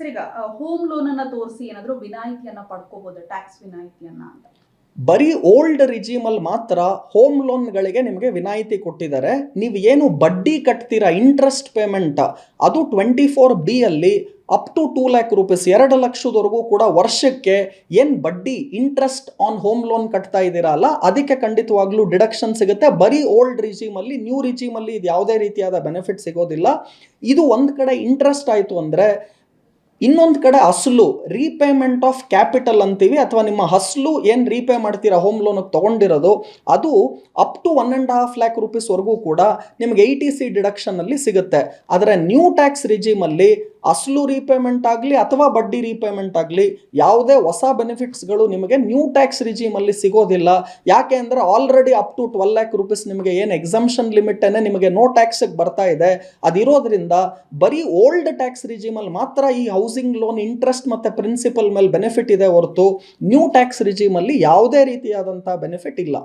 Sir, ಈಗ home loan ಅನ್ನ ತೋರಿಸಿ ಏನಾದರೂ ವಿನಾಯಿತಿಯನ್ನ ಪಡ್ಕೋಬಹುದು, ಟ್ಯಾಕ್ಸ್ ವಿನಾಯಿತಿಯನ್ನ ಅಂತ? ಬರೀ ಓಲ್ಡ್ ರಿಜಿಮಲ್ಲಿ ಮಾತ್ರ ಹೋಮ್ ಲೋನ್ಗಳಿಗೆ ನಿಮಗೆ ವಿನಾಯಿತಿ ಕೊಟ್ಟಿದ್ದಾರೆ. ನೀವು ಏನು ಬಡ್ಡಿ ಕಟ್ತೀರಾ, ಇಂಟ್ರೆಸ್ಟ್ ಪೇಮೆಂಟ್, ಅದು 24B ಅಲ್ಲಿ ಅಪ್ ಟು 2 ಲ್ಯಾಕ್ ರೂಪೀಸ್, 2 ಲಕ್ಷದವರೆಗೂ ಕೂಡ ವರ್ಷಕ್ಕೆ ಏನು ಬಡ್ಡಿ ಇಂಟ್ರೆಸ್ಟ್ ಆನ್ ಹೋಮ್ ಲೋನ್ ಕಟ್ತಾ ಇದ್ದೀರಲ್ಲ, ಅದಕ್ಕೆ ಖಂಡಿತವಾಗ್ಲೂ ಡಿಡಕ್ಷನ್ ಸಿಗುತ್ತೆ. ಬರೀ ಓಲ್ಡ್ ರಿಜಿಮಲ್ಲಿ, ನ್ಯೂ ರಿಜಿಮಲ್ಲಿ ಇದು ಯಾವುದೇ ರೀತಿಯಾದ ಬೆನಿಫಿಟ್ ಸಿಗೋದಿಲ್ಲ. ಇದು ಒಂದು ಕಡೆ ಇಂಟ್ರೆಸ್ಟ್ ಆಯಿತು ಅಂದರೆ, ಇನ್ನೊಂದು ಕಡೆ ಅಸಲು ರೀಪೇಮೆಂಟ್ ಆಫ್ ಕ್ಯಾಪಿಟಲ್ ಅಂತೀವಿ, ಅಥವಾ ನಿಮ್ಮ ಹಸಲು ಏನು ರೀಪೇ ಮಾಡ್ತೀರಾ ಹೋಮ್ ಲೋನಿಗೆ ತೊಗೊಂಡಿರೋದು, ಅದು ಅಪ್ ಟು 1.5 ಲ್ಯಾಕ್ ರೂಪೀಸ್ವರೆಗೂ ಕೂಡ ನಿಮಗೆ 80C ಡಿಡಕ್ಷನಲ್ಲಿ ಸಿಗುತ್ತೆ. ಆದರೆ ನ್ಯೂ ಟ್ಯಾಕ್ಸ್ ರಿಜಿಮಲ್ಲಿ ಅಸಲು ರೀಪೇಮೆಂಟ್ ಆಗಲಿ ಅಥವಾ ಬಡ್ಡಿ ರೀಪೇಮೆಂಟ್ ಆಗಲಿ ಯಾವುದೇ ಹೊಸ ಬೆನಿಫಿಟ್ಸ್ಗಳು ನಿಮಗೆ ನ್ಯೂ ಟ್ಯಾಕ್ಸ್ ರಿಜಿಮಲ್ಲಿ ಸಿಗೋದಿಲ್ಲ. ಯಾಕೆ ಅಂದರೆ already up to 12 lakh rupees ನಿಮಗೆ ಏನು ಎಕ್ಸಂಪ್ಷನ್ ಲಿಮಿಟನ್ನೇ ನಿಮಗೆ ನೋ ಟ್ಯಾಕ್ಸಿಗೆ ಬರ್ತಾ ಇದೆ, ಅದಿರೋದ್ರಿಂದ ಬರೀ ಓಲ್ಡ್ ಟ್ಯಾಕ್ಸ್ ರಿಜಿಮಲ್ಲಿ ಮಾತ್ರ ಈ ಹೌಸಿಂಗ್ ಲೋನ್ ಇಂಟ್ರೆಸ್ಟ್ ಮತ್ತು ಪ್ರಿನ್ಸಿಪಲ್ ಮೇಲೆ ಬೆನಿಫಿಟ್ ಇದೆ ಹೊರತು ನ್ಯೂ ಟ್ಯಾಕ್ಸ್ ರಿಜಿಮಲ್ಲಿ ಯಾವುದೇ ರೀತಿಯಾದಂಥ ಬೆನಿಫಿಟ್ ಇಲ್ಲ.